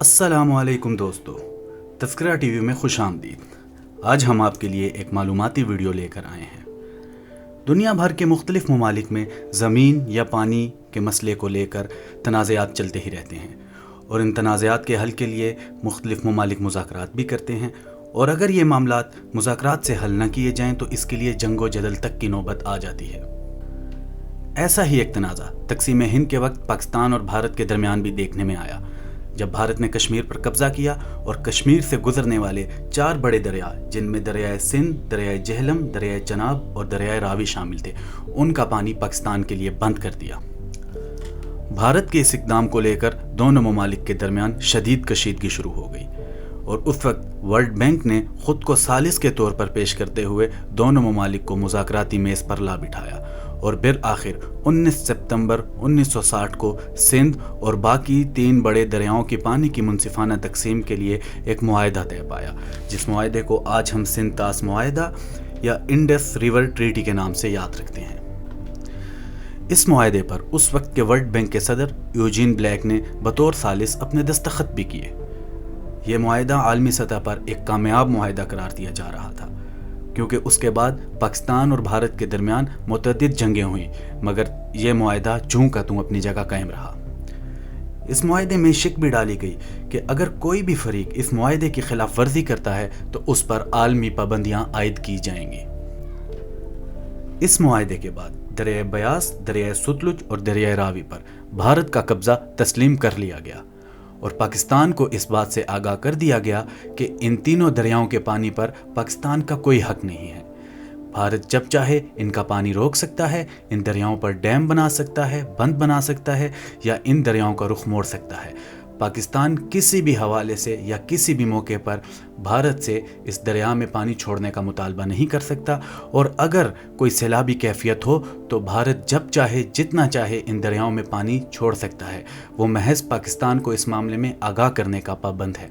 السلام علیکم دوستو، تذکرہ ٹی وی میں خوش آمدید۔ آج ہم آپ کے لیے ایک معلوماتی ویڈیو لے کر آئے ہیں۔ دنیا بھر کے مختلف ممالک میں زمین یا پانی کے مسئلے کو لے کر تنازعات چلتے ہی رہتے ہیں، اور ان تنازعات کے حل کے لیے مختلف ممالک مذاکرات بھی کرتے ہیں، اور اگر یہ معاملات مذاکرات سے حل نہ کیے جائیں تو اس کے لیے جنگ و جدل تک کی نوبت آ جاتی ہے۔ ایسا ہی ایک تنازع تقسیم ہند کے وقت پاکستان اور بھارت کے درمیان بھی دیکھنے میں آیا، جب بھارت نے کشمیر پر قبضہ کیا اور کشمیر سے گزرنے والے 4 بڑے دریا، جن میں دریائے سندھ، دریائے جہلم، دریائے چناب اور دریائے راوی شامل تھے، ان کا پانی پاکستان کے لیے بند کر دیا۔ بھارت کے اس اقدام کو لے کر دونوں ممالک کے درمیان شدید کشیدگی شروع ہو گئی، اور اس وقت ورلڈ بینک نے خود کو ثالث کے طور پر پیش کرتے ہوئے دونوں ممالک کو مذاکراتی میز پر لا بٹھایا، اور بالآخر 19 ستمبر 1960 کو سندھ اور باقی 3 بڑے دریاؤں کی پانی کی منصفانہ تقسیم کے لیے ایک معاہدہ طے پایا، جس معاہدے کو آج ہم سندھ طاس معاہدہ یا انڈس ریور ٹریٹی کے نام سے یاد رکھتے ہیں۔ اس معاہدے پر اس وقت کے ورلڈ بینک کے صدر یوجین بلیک نے بطور ثالث اپنے دستخط بھی کیے۔ یہ معاہدہ عالمی سطح پر ایک کامیاب معاہدہ قرار دیا جا رہا تھا، کیونکہ اس کے بعد پاکستان اور بھارت کے درمیان متعدد جنگیں ہوئیں، مگر یہ معاہدہ چوں کا توں اپنی جگہ قائم رہا۔ اس معاہدے میں شک بھی ڈالی گئی کہ اگر کوئی بھی فریق اس معاہدے کی خلاف ورزی کرتا ہے تو اس پر عالمی پابندیاں عائد کی جائیں گی۔ اس معاہدے کے بعد دریائے بیاس، دریائے ستلج اور دریائے راوی پر بھارت کا قبضہ تسلیم کر لیا گیا، اور پاکستان کو اس بات سے آگاہ کر دیا گیا کہ ان تینوں دریاؤں کے پانی پر پاکستان کا کوئی حق نہیں ہے۔ بھارت جب چاہے ان کا پانی روک سکتا ہے، ان دریاؤں پر ڈیم بنا سکتا ہے، بند بنا سکتا ہے، یا ان دریاؤں کا رخ موڑ سکتا ہے۔ پاکستان کسی بھی حوالے سے یا کسی بھی موقع پر بھارت سے اس دریا میں پانی چھوڑنے کا مطالبہ نہیں کر سکتا، اور اگر کوئی سیلابی کیفیت ہو تو بھارت جب چاہے جتنا چاہے ان دریاؤں میں پانی چھوڑ سکتا ہے۔ وہ محض پاکستان کو اس معاملے میں آگاہ کرنے کا پابند ہے۔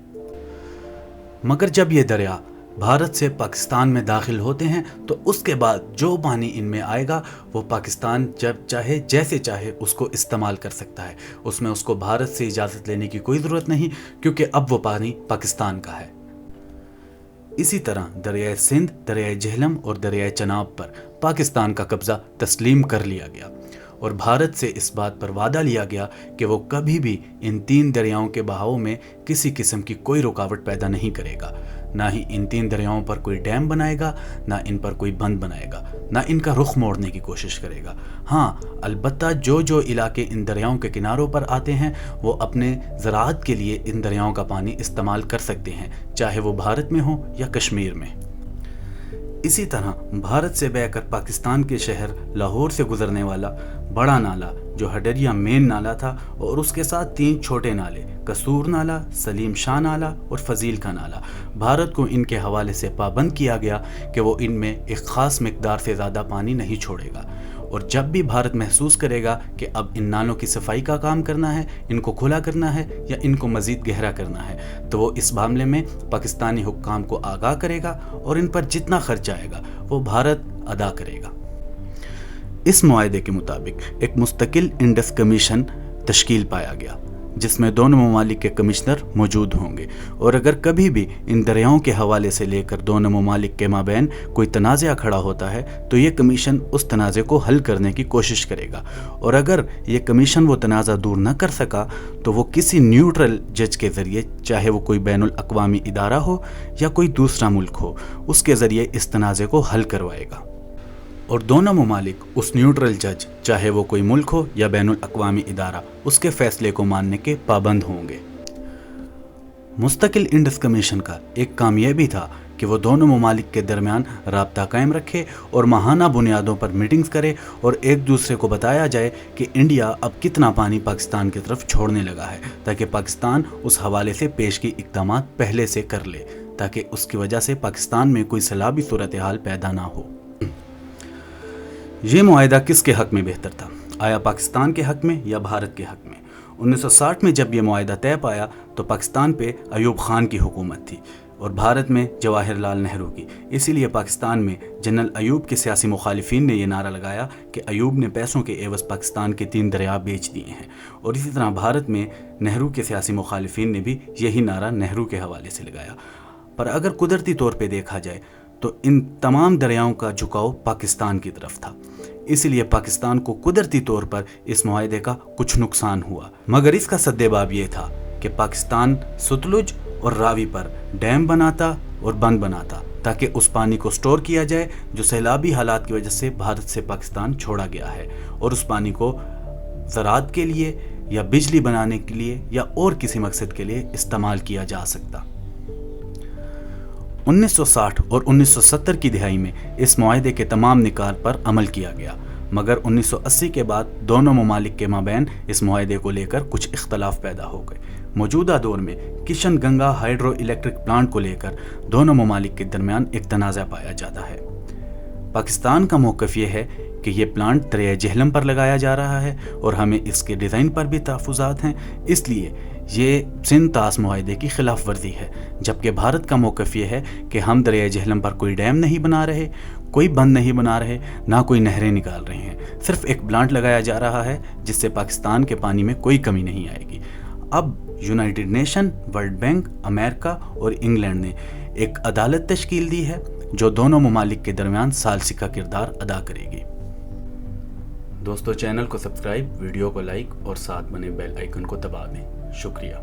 مگر جب یہ دریا بھارت سے پاکستان میں داخل ہوتے ہیں تو اس کے بعد جو پانی ان میں آئے گا وہ پاکستان جب چاہے جیسے چاہے اس کو استعمال کر سکتا ہے۔ اس میں اس کو بھارت سے اجازت لینے کی کوئی ضرورت نہیں، کیونکہ اب وہ پانی پاکستان کا ہے۔ اسی طرح دریائے سندھ، دریائے جہلم اور دریائے چناب پر پاکستان کا قبضہ تسلیم کر لیا گیا، اور بھارت سے اس بات پر وعدہ لیا گیا کہ وہ کبھی بھی ان 3 دریاؤں کے بہاؤ میں کسی قسم کی کوئی رکاوٹ پیدا نہیں کرے گا، نہ ہی ان 3 دریاؤں پر کوئی ڈیم بنائے گا، نہ ان پر کوئی بند بنائے گا، نہ ان کا رخ موڑنے کی کوشش کرے گا۔ ہاں، البتہ جو علاقے ان دریاؤں کے کناروں پر آتے ہیں وہ اپنے زراعت کے لیے ان دریاؤں کا پانی استعمال کر سکتے ہیں، چاہے وہ بھارت میں ہو یا کشمیر میں۔ اسی طرح بھارت سے بہہ کر پاکستان کے شہر لاہور سے گزرنے والا بڑا نالا جو ہڈریا مین نالا تھا، اور اس کے ساتھ 3 چھوٹے نالے، قصور نالا، سلیم شاہ نالا اور فضیل کا نالا، بھارت کو ان کے حوالے سے پابند کیا گیا کہ وہ ان میں ایک خاص مقدار سے زیادہ پانی نہیں چھوڑے گا، اور جب بھی بھارت محسوس کرے گا کہ اب ان نالوں کی صفائی کا کام کرنا ہے، ان کو کھلا کرنا ہے یا ان کو مزید گہرا کرنا ہے، تو وہ اس معاملے میں پاکستانی حکام کو آگاہ کرے گا، اور ان پر جتنا خرچ آئے گا وہ بھارت ادا کرے گا۔ اس معاہدے کے مطابق ایک مستقل انڈس کمیشن تشکیل پایا گیا، جس میں دونوں ممالک کے کمشنر موجود ہوں گے، اور اگر کبھی بھی ان دریاؤں کے حوالے سے لے کر دونوں ممالک کے مابین کوئی تنازع کھڑا ہوتا ہے تو یہ کمیشن اس تنازع کو حل کرنے کی کوشش کرے گا، اور اگر یہ کمیشن وہ تنازع دور نہ کر سکا تو وہ کسی نیوٹرل جج کے ذریعے، چاہے وہ کوئی بین الاقوامی ادارہ ہو یا کوئی دوسرا ملک ہو، اس کے ذریعے اس تنازع کو حل کروائے گا، اور دونوں ممالک اس نیوٹرل جج، چاہے وہ کوئی ملک ہو یا بین الاقوامی ادارہ، اس کے فیصلے کو ماننے کے پابند ہوں گے۔ مستقل انڈس کمیشن کا ایک کام یہ بھی تھا کہ وہ دونوں ممالک کے درمیان رابطہ قائم رکھے اور ماہانہ بنیادوں پر میٹنگز کرے، اور ایک دوسرے کو بتایا جائے کہ انڈیا اب کتنا پانی پاکستان کی طرف چھوڑنے لگا ہے، تاکہ پاکستان اس حوالے سے پیشگی اقدامات پہلے سے کر لے، تاکہ اس کی وجہ سے پاکستان میں کوئی سیلابی صورتحال پیدا نہ ہو۔ یہ معاہدہ کس کے حق میں بہتر تھا؟ آیا پاکستان کے حق میں یا بھارت کے حق میں؟ 1960 میں جب یہ معاہدہ طے پایا تو پاکستان پہ ایوب خان کی حکومت تھی، اور بھارت میں جواہر لال نہرو کی۔ اسی لیے پاکستان میں جنرل ایوب کے سیاسی مخالفین نے یہ نعرہ لگایا کہ ایوب نے پیسوں کے عوض پاکستان کے 3 دریا بیچ دیے ہیں، اور اسی طرح بھارت میں نہرو کے سیاسی مخالفین نے بھی یہی نعرہ نہرو کے حوالے سے لگایا۔ پر اگر قدرتی طور پہ دیکھا جائے تو ان تمام دریاؤں کا جھکاؤ پاکستان کی طرف تھا، اسی لیے پاکستان کو قدرتی طور پر اس معاہدے کا کچھ نقصان ہوا، مگر اس کا سدباب یہ تھا کہ پاکستان ستلج اور راوی پر ڈیم بناتا اور بند بناتا تاکہ اس پانی کو سٹور کیا جائے جو سیلابی حالات کی وجہ سے بھارت سے پاکستان چھوڑا گیا ہے، اور اس پانی کو زراعت کے لیے یا بجلی بنانے کے لیے یا اور کسی مقصد کے لیے استعمال کیا جا سکتا۔ 1960 اور 1970 کی دہائی میں اس معاہدے کے تمام نکات پر عمل کیا گیا، مگر 1980 کے بعد دونوں ممالک کے مابین اس معاہدے کو لے کر کچھ اختلاف پیدا ہو گئے۔ موجودہ دور میں Kishan Ganga hydro electric plant کو لے کر دونوں ممالک کے درمیان ایک تنازع پایا جاتا ہے۔ پاکستان کا موقف یہ ہے کہ یہ پلانٹ دریائے جہلم پر لگایا جا رہا ہے اور ہمیں اس کے ڈیزائن پر بھی تحفظات ہیں، اس لیے یہ سندھ طاس معاہدے کی خلاف ورزی ہے، جبکہ بھارت کا موقف یہ ہے کہ ہم دریائے جہلم پر کوئی ڈیم نہیں بنا رہے، کوئی بند نہیں بنا رہے، نہ کوئی نہریں نکال رہے ہیں، صرف ایک پلانٹ لگایا جا رہا ہے جس سے پاکستان کے پانی میں کوئی کمی نہیں آئے گی۔ اب یونائٹڈ نیشن، ورلڈ بینک، امریکہ اور انگلینڈ نے ایک عدالت تشکیل دی ہے جو دونوں ممالک کے درمیان ثالثی کا کردار ادا کرے گی۔ دوستو، چینل کو سبسکرائب، ویڈیو کو لائک اور ساتھ بنے بیل آئیکن کو دبا دیں۔ شکریہ۔